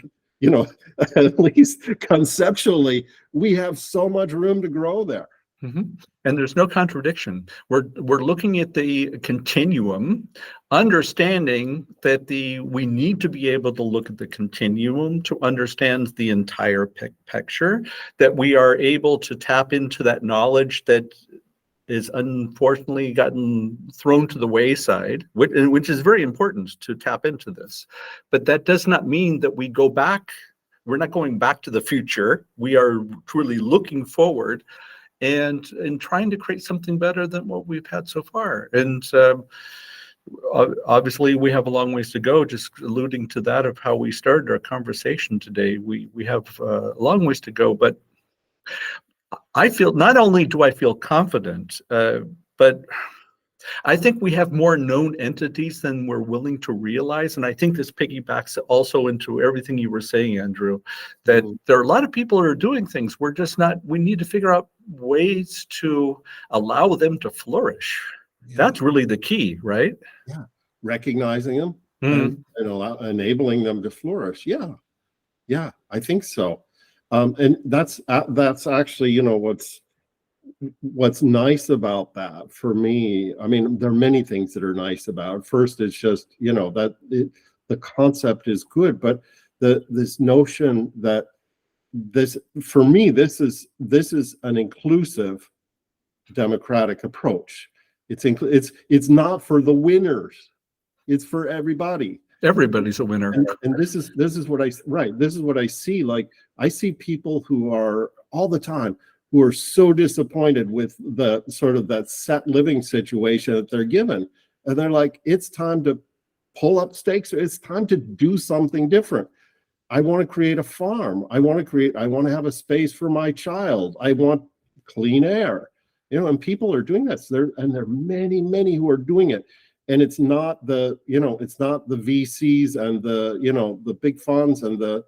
at least conceptually, we have so much room to grow there. Mm-hmm. And there's no contradiction. We're looking at the continuum, understanding that we need to be able to look at the continuum to understand the entire picture, that we are able to tap into that knowledge that is unfortunately gotten thrown to the wayside, which is very important to tap into this. But that does not mean that we go back. We're not going back to the future. We are truly looking forward and trying to create something better than what we've had so far. And obviously we have a long ways to go, just alluding to that of how we started our conversation today. We have a long ways to go, but I feel, not only do I feel confident, but I think we have more known entities than we're willing to realize. And I think this piggybacks also into everything you were saying, Andrew, that there are a lot of people who are doing things. We need to figure out ways to allow them to flourish. Yeah. That's really the key, right? Yeah. Recognizing them and enabling them to flourish. Yeah. Yeah, I think so. And that's actually, what's nice about that for me. I mean, there are many things that are nice about it. First, it's just, the concept is good, but this notion that for me, this is an inclusive democratic approach. It's not for the winners. It's for everybody. Everybody's a winner. And this is what I see. Like, I see people who are all the time who are so disappointed with the sort of that set living situation that they're given. And they're like, it's time to pull up stakes. It's time to do something different. I want to create a farm. I want to have a space for my child. I want clean air. And people are doing that. So there are many, many who are doing it. And it's not it's not the VCs and the big funds and the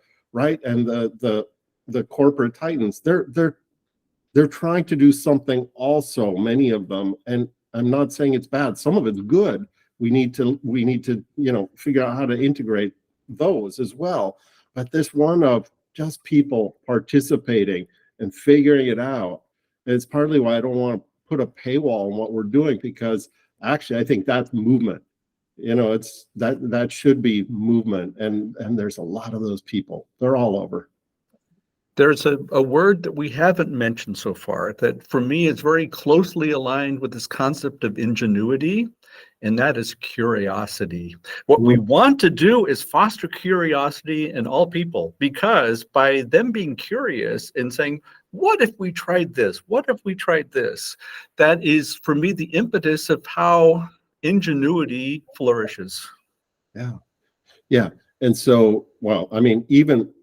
corporate titans. They're trying to do something also, many of them. And I'm not saying it's bad. Some of it's good. We need to figure out how to integrate those as well. But this one of just people participating and figuring it out, it's partly why I don't want to put a paywall on what we're doing, because actually I think that's movement. It's that should be movement, and there's a lot of those people. They're all over. There's a word that we haven't mentioned so far that for me is very closely aligned with this concept of ingenuity, and that is curiosity. What we want to do is foster curiosity in all people, because by them being curious and saying, what if we tried this? What if we tried this? That is, for me, the impetus of how ingenuity flourishes. Yeah. And so, well, I mean, even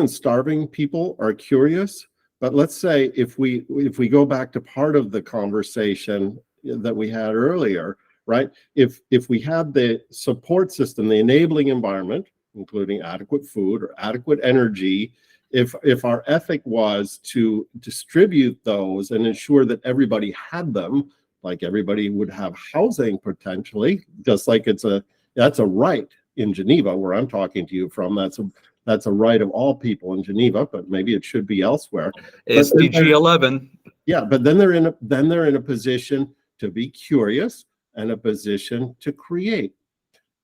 starving people are curious. But let's say if we go back to part of the conversation that we had earlier, right? If we had the support system, the enabling environment, including adequate food or adequate energy, if our ethic was to distribute those and ensure that everybody had them, like everybody would have housing potentially, just like that's a right in Geneva, where I'm talking to you from. That's a right of all people in Geneva, but maybe it should be elsewhere. SDG 11. Yeah, but then they're in a position to be curious and a position to create.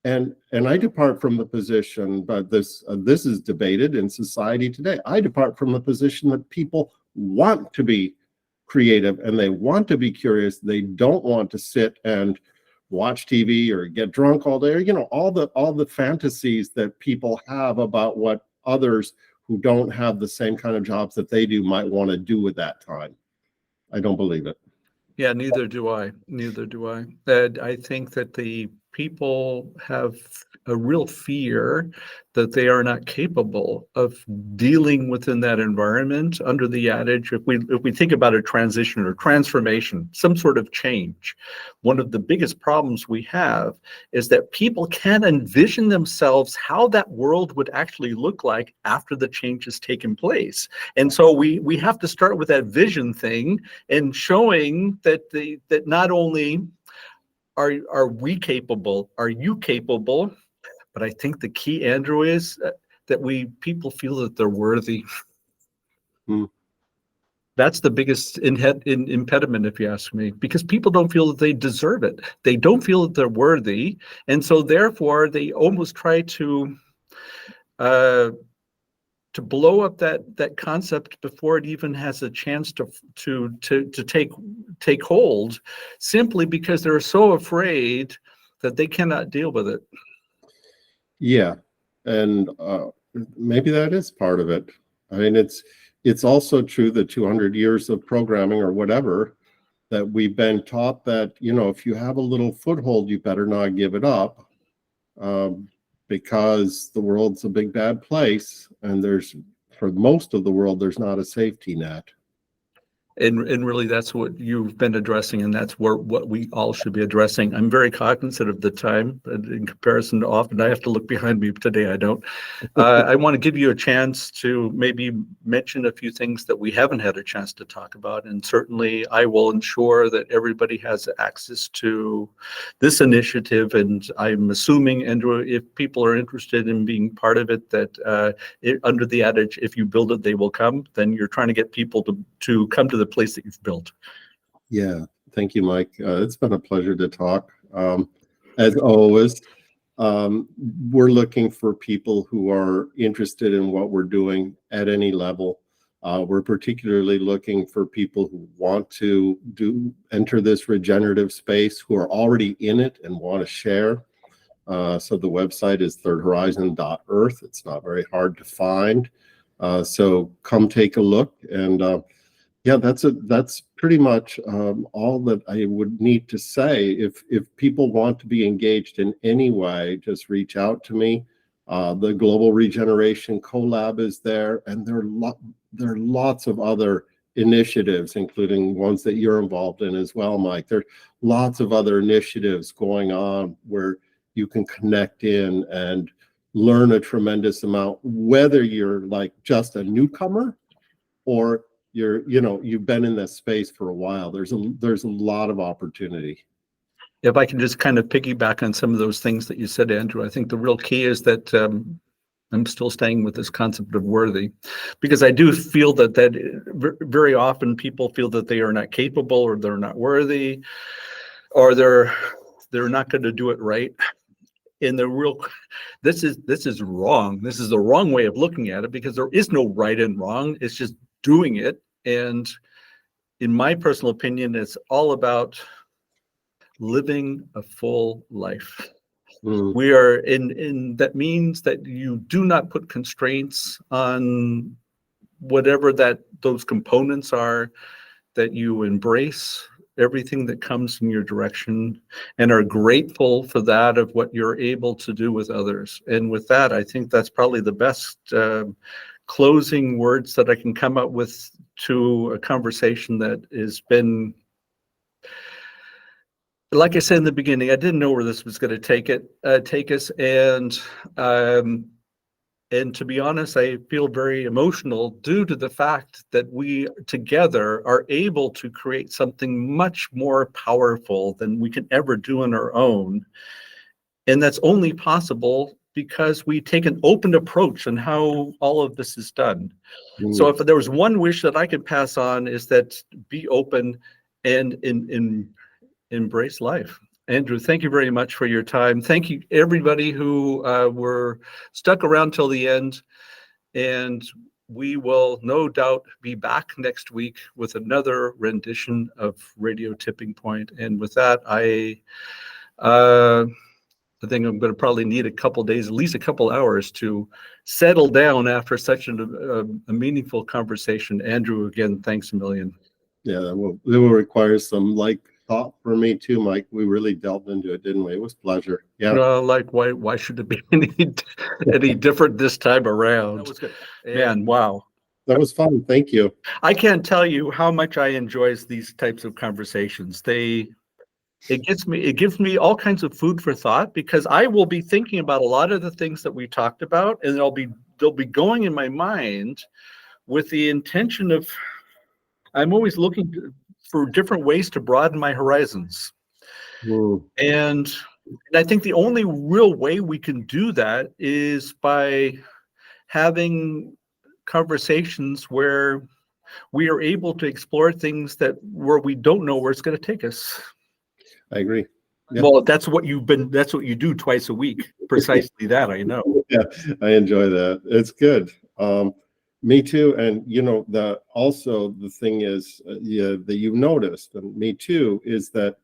And I depart from the position, but this is debated in society today. I depart from the position that people want to be creative and they want to be curious. They don't want to sit and watch TV or get drunk all day, or all the fantasies that people have about what others who don't have the same kind of jobs that they do might want to do with that time. I don't believe it. Yeah, neither do I. And I think that the people have a real fear that they are not capable of dealing within that environment. Under the adage, if we think about a transition or transformation, some sort of change, one of the biggest problems we have is that people can't envision themselves how that world would actually look like after the change has taken place. And so we have to start with that vision thing and showing that that not only are we capable, are you capable, but I think the key, Andrew, is that people feel that they're worthy. That's the biggest impediment, if you ask me, because people don't feel that they deserve it. They don't feel that they're worthy, and so therefore they almost try to blow up that concept before it even has a chance to take hold, simply because they're so afraid that they cannot deal with it. Yeah, and maybe that is part of it. I mean, it's also true that 200 years of programming or whatever, that we've been taught that, if you have a little foothold, you better not give it up, because the world's a big bad place, and for most of the world, there's not a safety net. And really, that's what you've been addressing, and that's what we all should be addressing. I'm very cognizant of the time, in comparison to often I have to look behind me. Today, I don't. I want to give you a chance to maybe mention a few things that we haven't had a chance to talk about, and certainly I will ensure that everybody has access to this initiative. And I'm assuming, Andrew, if people are interested in being part of it, that under the adage, if you build it, they will come, then you're trying to get people to come to the place that you've built. Yeah, thank you, Mike. It's been a pleasure to talk. As always, we're looking for people who are interested in what we're doing at any level. We're particularly looking for people who want to enter this regenerative space, who are already in it and want to share. So the website is thirdhorizon.earth. It's not very hard to find. So come take a look. And yeah, that's pretty much all that I would need to say. If people want to be engaged in any way, just reach out to me. The Global Regeneration Collab is there, and there are lots of other initiatives, including ones that you're involved in as well, Mike. There are lots of other initiatives going on where you can connect in and learn a tremendous amount, whether you're like just a newcomer or you've been in this space for a while. There's a lot of opportunity. If I can just kind of piggyback on some of those things that you said, Andrew, I think the real key is that I'm still staying with this concept of worthy, because I do feel that very often people feel that they are not capable, or they're not worthy, or they're not going to do it right. And this is wrong. This is the wrong way of looking at it, because there is no right and wrong. It's just doing it. And in my personal opinion, it's all about living a full life. We are in that means that you do not put constraints on whatever those components are, that you embrace everything that comes in your direction and are grateful for that, of what you're able to do with others. And with that, I think that's probably the best closing words that I can come up with to a conversation that has been, like I said in the beginning, I didn't know where this was going to take us. And to be honest, I feel very emotional due to the fact that we together are able to create something much more powerful than we can ever do on our own. And that's only possible because we take an open approach on how all of this is done. So if there was one wish that I could pass on, is that be open and embrace life. Andrew, thank you very much for your time. Thank you, everybody who were stuck around till the end. And we will no doubt be back next week with another rendition of Radio Tipping Point. And with that, I think I'm going to probably need a couple days, at least a couple hours, to settle down after such a meaningful conversation. Andrew, again, thanks a million. Yeah, it will require some thought for me too, Mike. We really delved into it, didn't we? It was a pleasure. Yeah. Why should it be any different this time around? That was good. Man, wow. That was fun. Thank you. I can't tell you how much I enjoy these types of conversations. It gives me all kinds of food for thought, because I will be thinking about a lot of the things that we talked about, and they'll be going in my mind with the intention of, I'm always looking for different ways to broaden my horizons. And I think the only real way we can do that is by having conversations where we are able to explore things where we don't know where it's going to take us. I agree. Yeah. Well, that's what you do twice a week. Precisely that, I know. Yeah, I enjoy that. It's good. Me too. And also the thing is, that you've noticed, and me too, is that,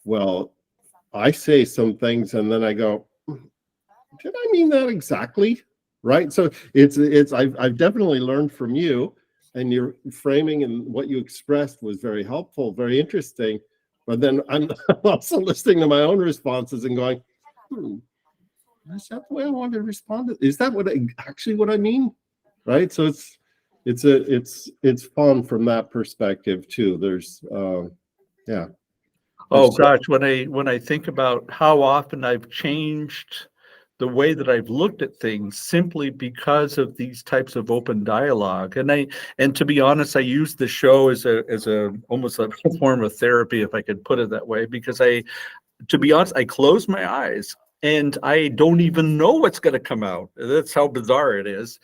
well, I say some things and then I go, did I mean that exactly? Right. So I've definitely learned from you, and your framing and what you expressed was very helpful, very interesting. But then I'm also listening to my own responses and going, is that the way I want to respond? Is that what I mean? Right. So it's fun from that perspective too. There's yeah. Oh gosh, when I think about how often I've changed the way that I've looked at things simply because of these types of open dialogue. And to be honest, I use the show as a almost a form of therapy, if I could put it that way, because to be honest, I close my eyes and I don't even know what's going to come out. That's how bizarre it is.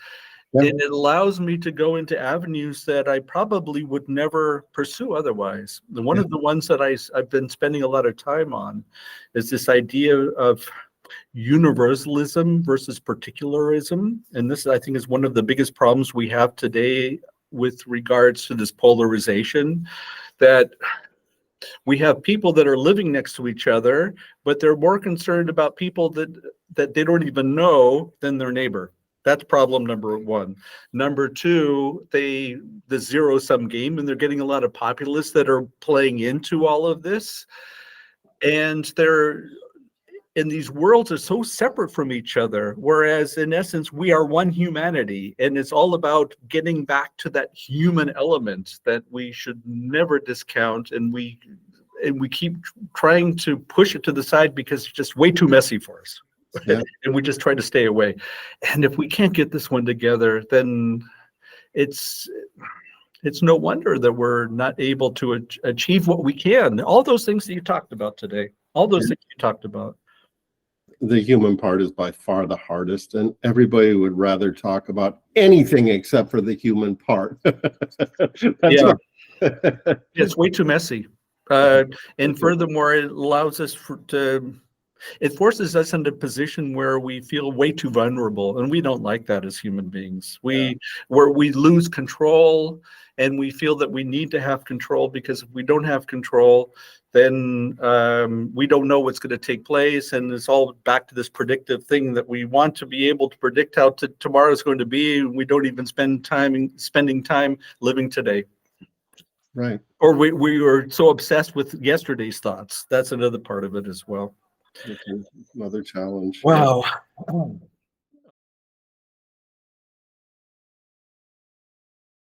Yeah. And it allows me to go into avenues that I probably would never pursue otherwise. One of the ones that I've been spending a lot of time on is this idea of universalism versus particularism. And this, I think, is one of the biggest problems we have today with regards to this polarization, that we have people that are living next to each other, but they're more concerned about people that they don't even know than their neighbor. That's problem number one. Number two, the zero-sum game, and they're getting a lot of populists that are playing into all of this. And and these worlds are so separate from each other, whereas in essence we are one humanity, and it's all about getting back to that human element that we should never discount, and we keep trying to push it to the side because it's just way too messy for us. Yeah. And we just try to stay away. And if we can't get this one together, then it's no wonder that we're not able to achieve what we can. All those things that you talked about today, all those things you talked about. The human part is by far the hardest, and everybody would rather talk about anything except for the human part. Yeah. It's way too messy. And furthermore, it allows us it forces us into a position where we feel way too vulnerable, and we don't like that as human beings. Where we lose control, and we feel that we need to have control, because if we don't have control, then we don't know what's going to take place, and it's all back to this predictive thing that we want to be able to predict how tomorrow is going to be, and we don't even spending time living today. Right. Or we are so obsessed with yesterday's thoughts. That's another part of it as well. Another challenge. Wow.